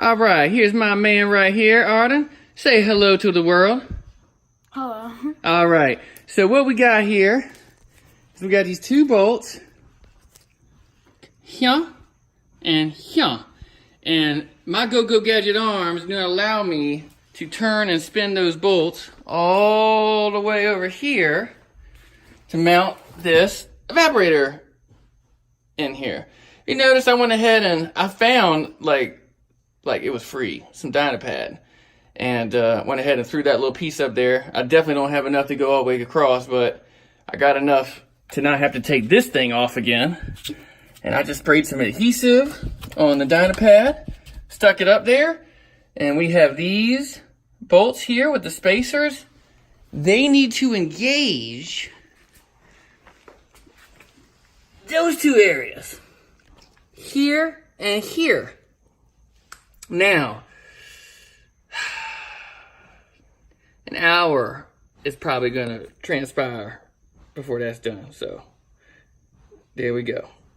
All right, here's my man right here, Arden. Say hello to the world. Hello. All right, so what we got here is we got these two bolts. Here and here. And my Go-Go Gadget arm is gonna allow me to turn and spin those bolts all the way over here to mount this evaporator in here. You notice I went ahead and I found like it was free, some Dynapad, and went ahead and threw that little piece up there. I definitely don't have enough to go all the way across, but I got enough to not have to take this thing off again. And I just sprayed some adhesive on the Dynapad, stuck it up there, and we have these bolts here with the spacers. They need to engage those two areas, here and here. Now, an hour is probably gonna transpire before that's done, so there we go.